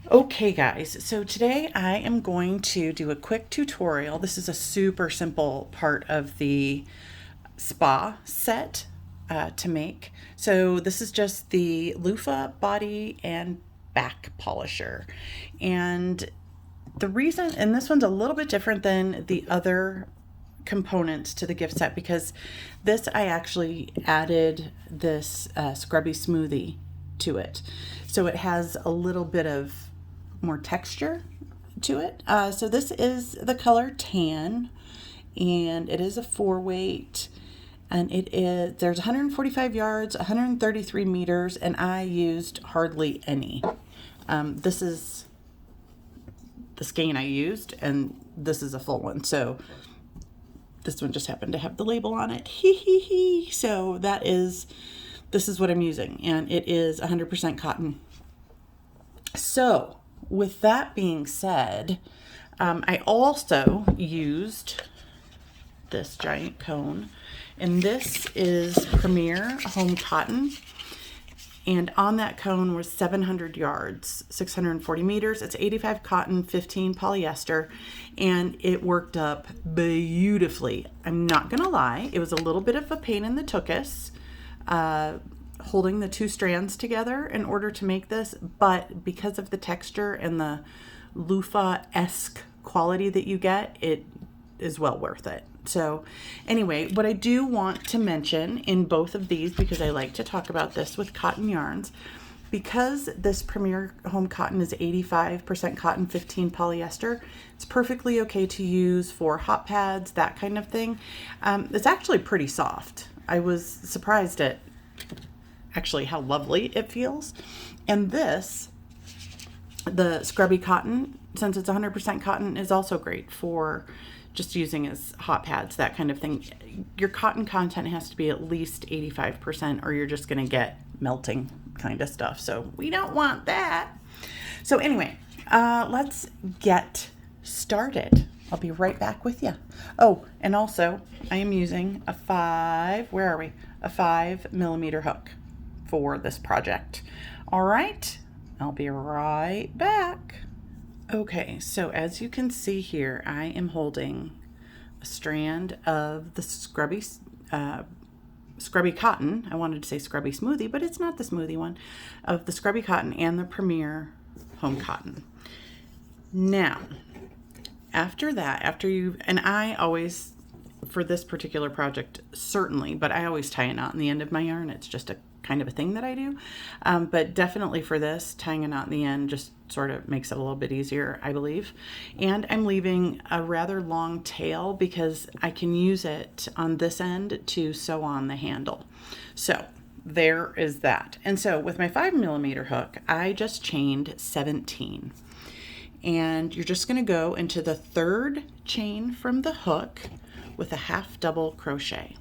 Okay guys, so today I am going to do a quick tutorial. This is a super simple part of the spa set to make. So this is just the loofah body and back polisher. And the reason, and this one's a little bit different than the other components to the gift set because this I actually added this Scrubby smoothie to it. So it has a little bit of more texture to it. So this is the color tan, and it is a 4-weight, and there's 145 yards, 133 meters, and I used hardly any. This is the skein I used, and this is a full one. So this one just happened to have the label on it. Hee hee hee. So this is what I'm using, and it is 100% cotton. So with that being said, I also used this giant cone, and this is Premier Home Cotton. And on that cone was 700 yards, 640 meters. It's 85 cotton, 15 polyester, and it worked up beautifully. I'm not gonna lie, it was a little bit of a pain in the tuchus, holding the two strands together in order to make this, but because of the texture and the loofah-esque quality that you get, it is well worth it. So anyway, what I do want to mention in both of these, because I like to talk about this with cotton yarns, because this Premier Home Cotton is 85% cotton, 15 polyester, it's perfectly okay to use for hot pads, that kind of thing. It's actually pretty soft. I was surprised at actually how lovely it feels. And this, the Scrubby cotton, since it's 100% cotton, is also great for just using as hot pads, that kind of thing. Your cotton content has to be at least 85% or you're just going to get melting kind of stuff. So we don't want that. So anyway, let's get started. I'll be right back with you. Oh, and also I am using a 5mm hook for this project. All right, I'll be right back. Okay, so as you can see here, I am holding a strand of the Scrubby cotton. I wanted to say Scrubby smoothie, but it's not the smoothie one, of the Scrubby cotton and the Premier Home Cotton. Now, after that, and I always, for this particular project, certainly, but I always tie a knot in the end of my yarn. It's just a kind of a thing that I do. But definitely for this, tying a knot in the end just sort of makes it a little bit easier, I believe. And I'm leaving a rather long tail because I can use it on this end to sew on the handle. So there is that. And so with my 5mm hook, I just chained 17. And you're just going to go into the third chain from the hook with a half double crochet.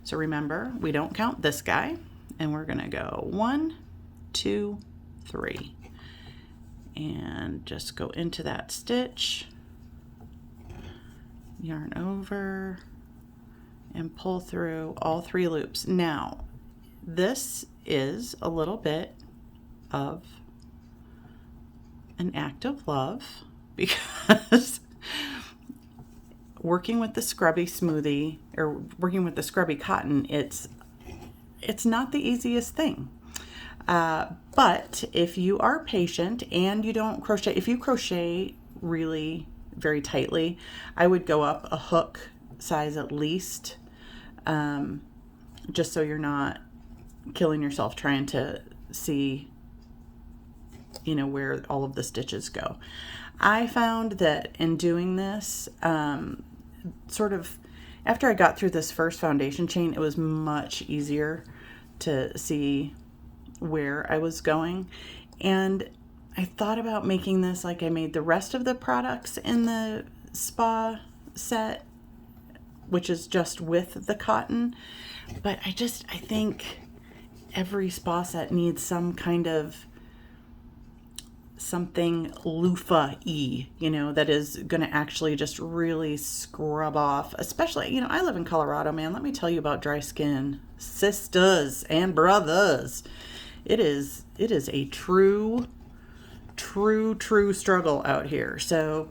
So remember, we don't count this guy, and we're going to go 1, 2, 3, and just go into that stitch, yarn over, and pull through all 3 loops. Now, this is a little bit of an act of love because working with the Scrubby smoothie, or working with the Scrubby cotton, it's not the easiest thing. But if you are patient and you don't crochet, if you crochet really very tightly, I would go up a hook size at least, just so you're not killing yourself trying to see, where all of the stitches go. I found that in doing this, sort of after I got through this first foundation chain, it was much easier to see where I was going. And I thought about making this like I made the rest of the products in the spa set, which is just with the cotton. But I think every spa set needs some kind of something loofah-y, that is going to actually just really scrub off. Especially, I live in Colorado, man. Let me tell you about dry skin. Sisters and brothers. It is a true true struggle out here. So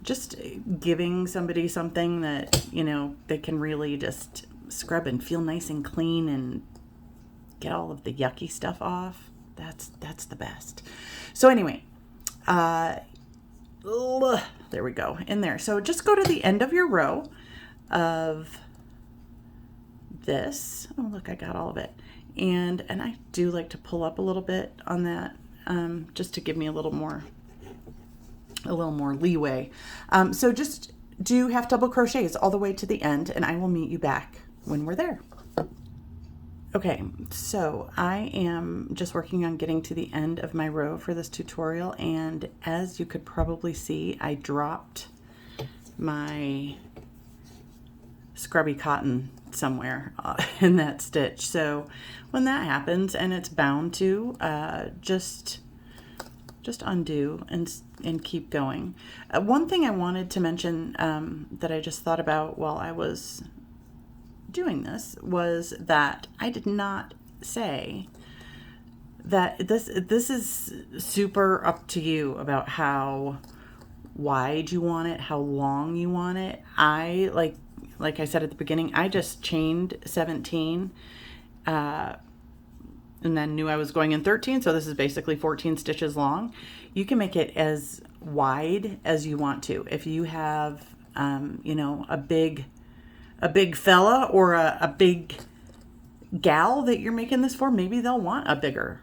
just giving somebody something that, you know, they can really just scrub and feel nice and clean and get all of the yucky stuff off. That's the best. So anyway, there we go, in there. So just go to the end of your row of this. Oh, look, I got all of it. And I do like to pull up a little bit on that, just to give me a little more leeway. So just do half double crochets all the way to the end, and I will meet you back when we're there. Okay, so I am just working on getting to the end of my row for this tutorial, and as you could probably see, I dropped my scrubby cotton somewhere in that stitch. So when that happens, and it's bound to, just undo and keep going. One thing I wanted to mention that I just thought about while I was doing this was that I did not say that this is super up to you about how wide you want it, how long you want it. I like I said at the beginning, I just chained 17 and then knew I was going in 13, so this is basically 14 stitches long. You can make it as wide as you want to. If you have you know, a big fella or a big gal that you're making this for, maybe they'll want a bigger,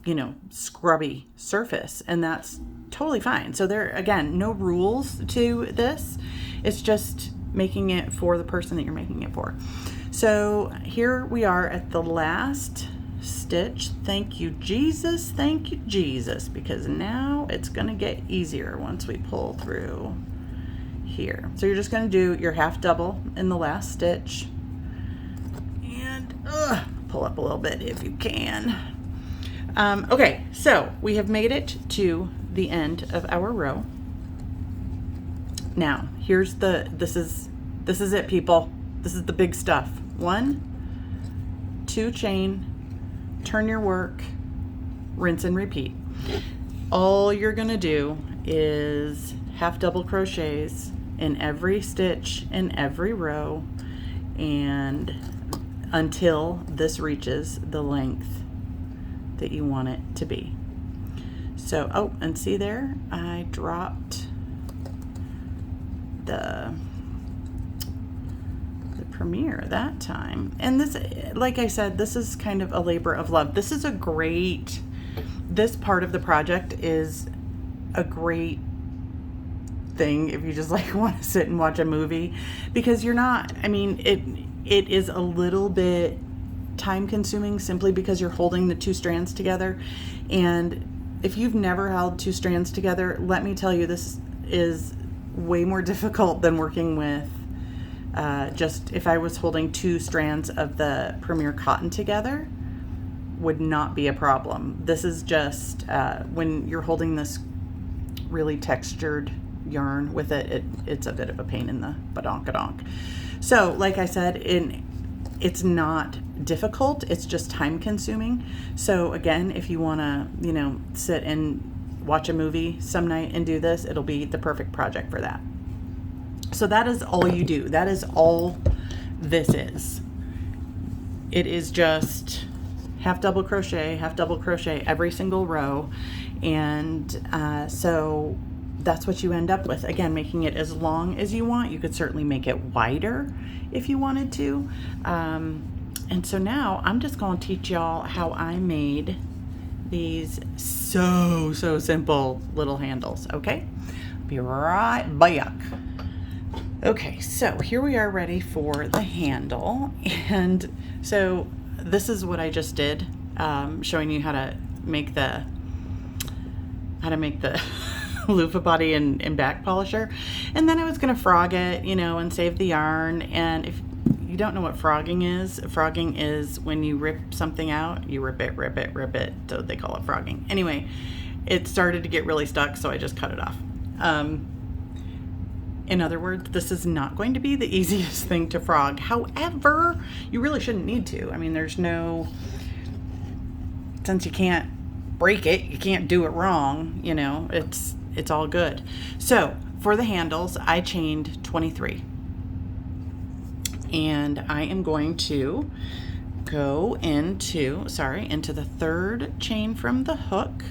you know, scrubby surface, and that's totally fine. So there, again, no rules to this. It's just making it for the person that you're making it for. So here we are at the last stitch. Thank you, Jesus. Thank you, Jesus, because now it's going to get easier once we pull through here. So you're just going to do your half double in the last stitch and pull up a little bit if you can. Okay, so we have made it to the end of our row. Now here's this is it, people. This is the big stuff. 1, 2 chain, turn your work, rinse and repeat. All you're gonna do is half double crochets in every stitch in every row, and until this reaches the length that you want it to be. So, oh, and see there, I dropped the premiere that time. And this, like I said, this is kind of a labor of love. This is this part of the project is a great thing if you just like want to sit and watch a movie, because you're not, I mean, it is a little bit time consuming simply because you're holding the 2 strands together. And if you've never held 2 strands together, let me tell you, this is way more difficult than working with just if I was holding 2 strands of the Premier cotton together, would not be a problem. This is just when you're holding this really textured yarn with it, it's a bit of a pain in the badonkadonk. So like I said, it's not difficult, it's just time consuming. So again, if you want to, you know, sit and watch a movie some night and do this, it'll be the perfect project for that. So that is all you do. That is all this is. It is just half double crochet every single row. And so that's what you end up with. Again, making it as long as you want. You could certainly make it wider if you wanted to. And so now I'm just going to teach y'all how I made these so simple little handles. Okay, be right back. Okay, so here we are ready for the handle. And so this is what I just did, showing you how to make the loofah body and back polisher. And then I was going to frog it, you know, and save the yarn. And if you don't know what frogging is when you rip something out, you rip it. So they call it frogging. Anyway, it started to get really stuck, so I just cut it off. In other words, this is not going to be the easiest thing to frog. However, you really shouldn't need to. I mean, since you can't break it. You can't do it wrong. You know, it's all good. So for the handles, I chained 23. And I am going to go into the third chain from the hook,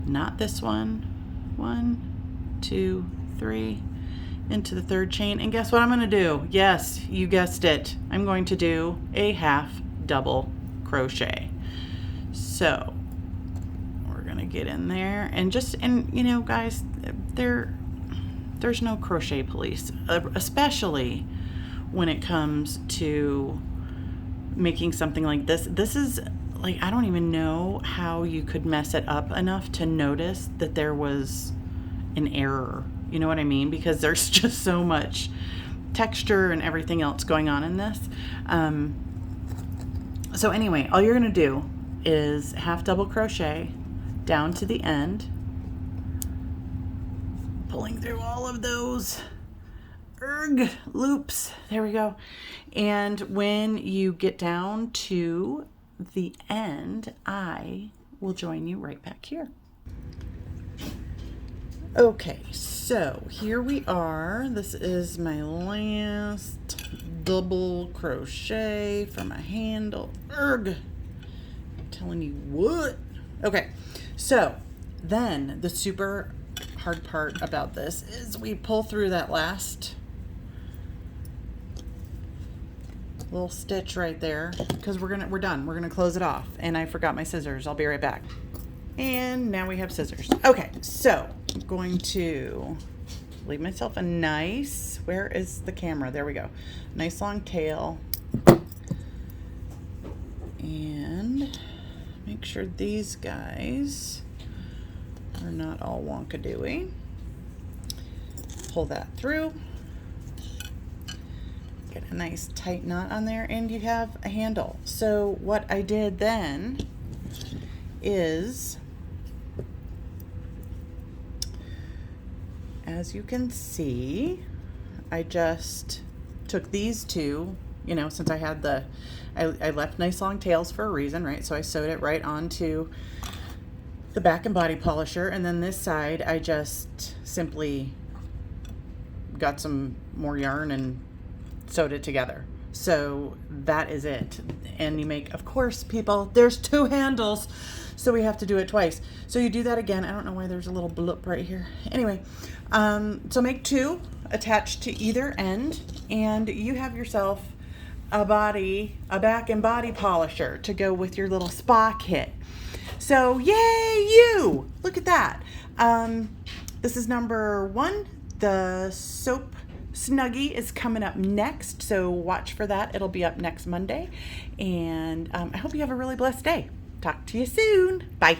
not this one. 1, 2, 3, into the third chain. And guess what I'm going to do? Yes, you guessed it. I'm going to do a half double crochet. So we're going to get in there and you know, guys, there's no crochet police, especially when it comes to making something like this. This is like, I don't even know how you could mess it up enough to notice that there was an error. You know what I mean? Because there's just so much texture and everything else going on in this. So anyway, all you're gonna do is half double crochet down to the end, pulling through all of those loops. There we go. And when you get down to the end, I will join you right back here. Okay, so here we are. This is my last double crochet for my handle. I'm telling you what. Okay, so then the super hard part about this is we pull through that last little stitch right there, because we're done. We're gonna close it off, and I forgot my scissors. I'll be right back. And now we have scissors. Okay, so I'm going to leave myself a nice, where is the camera? There we go. Nice long tail. And make sure these guys are not all wonkadooey. Pull that through. Get a nice tight knot on there, and you have a handle. So what I did then is, as you can see, I just took these two, you know, since I had I left nice long tails for a reason, right? So I sewed it right onto the back and body polisher, and then this side I just simply got some more yarn and sewed it together. So that is it. And you make, of course, people, there's 2 handles, so we have to do it twice. So you do that again. I don't know why there's a little bloop right here. Anyway, so make 2 attached to either end, and you have yourself a back and body polisher to go with your little spa kit. So yay you! Look at that. This is number 1. The soap Snuggie is coming up next, so watch for that. It'll be up next Monday. And I hope you have a really blessed day. Talk to you soon. Bye.